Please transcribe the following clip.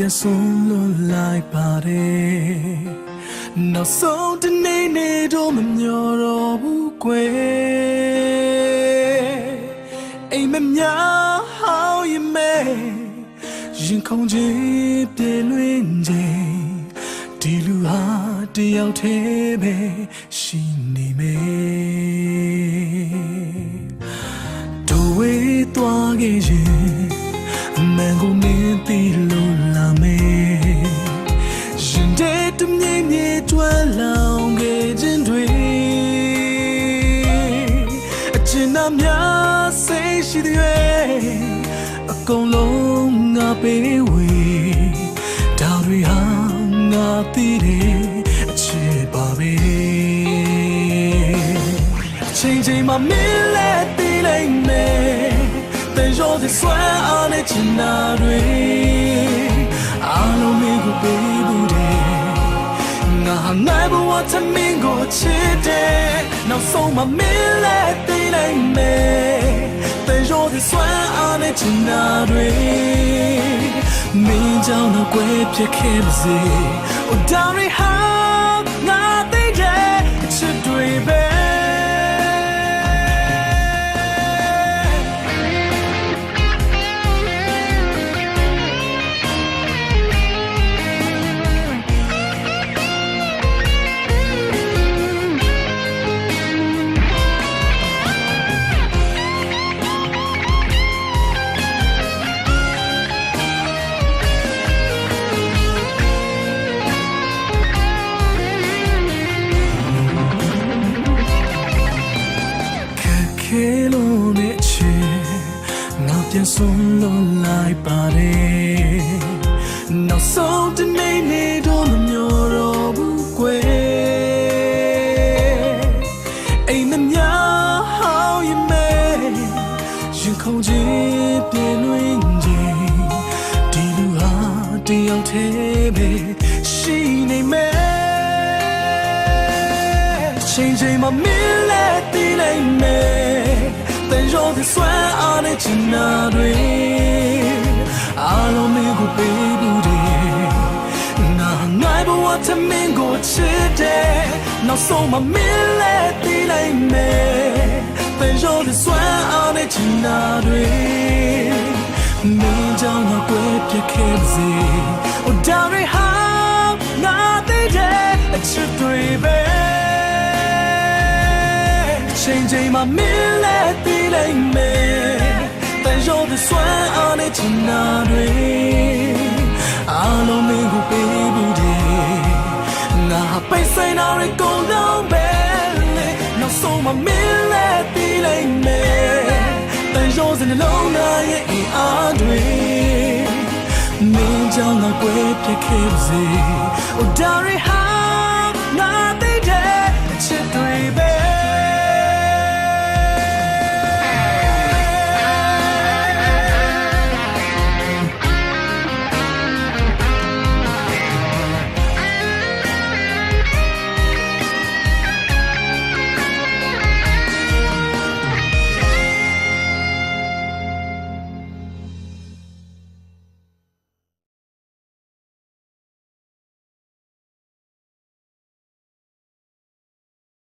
ပြန်ဆုံးလို့လိုက်ပါတယ်နောက်ဆုံးတနေ့နေ့တော့မမျောတော့ဘူးကွယ်အိမ်မများဟောင်းရမဲရင်ခုန်ခြင်းပြေလွင်ခြင်းဒီလူဟာတယောက်တည်းပဲရှိနေမယ်တို့ဝေးသွားခဲ့ရင်မန်ကိုမင်းသိလို့လာမယ်ရင်တဲ့တမြင်မြင်တွန်းလောင်ခဲ့ခြင်းတွေအကျဉ်းသားများစိတ်ရှိတဲ့အကုန်လုံးငါပေးဝေဒါတွေဟာငါသိတဲ့အချစ်ပါပဲချိန်ချိန်မှာမင်းလည်းသိလိုက်မယ်แต่ยอดที่สวยเอาในจินนาด้วยอารมณ์มีกูไปบูเดงาหางไงบัวทำมิงกูชิดเดน้องส่งมาไม่เล่ตีเลยเมแต่ยอดที่สวยเอาในจินนาด้วยมีเจ้าหน้าเกวเพียงแค่บสิโอ้ดาวริฮางาตีเดชิดด้วยเบပြန်ဆုံးလို့လိုက်ပါတယ်နောက်ဆုံးတနေ့နေ့တော့မမျောတော့ဘူးကွယ်အိမ်မများဟောင်းရမဲရင်ခုန်ခြင်းပြေလွင်ခြင်းဒီလူဟာတယောက်တည်းပဲရှိနေမယ်ချိန်ချိန်မှာမင်းလည်းသိလိုက်မယ်แต่ยอดที่สวยเอาในจินนาด้วยอารมณ์มีกูไปบูเดงาหางไงบัวทำมิงกูชิดเดน้องส่งมาไม่เล่ตีเลยเมแต่ยอดที่สวยเอาในจินนาด้วยมีเจ้าหน้าเกวเพียงแค่สิโอ้ดาวริฮางาตีเดชิดด้วยเบချိန်ချိန်မှာမင်းလည်းသိလိုက်မယ်แต่ยอดที่สวยเอาในจินนาด้วยอารมณ์มีกูไปบูเดงาไปใส่นาริကုန်လုံးပဲလေနောက်ဆုံးမှာမင်းလည်းသိလိုက်မယ်แต่ยอดစနှလုံးသားရဲ့အင်အားတွေမင်းကြောင့်ငါကွယ်ပြခဲ့ပါစေ Oh, Dari, how not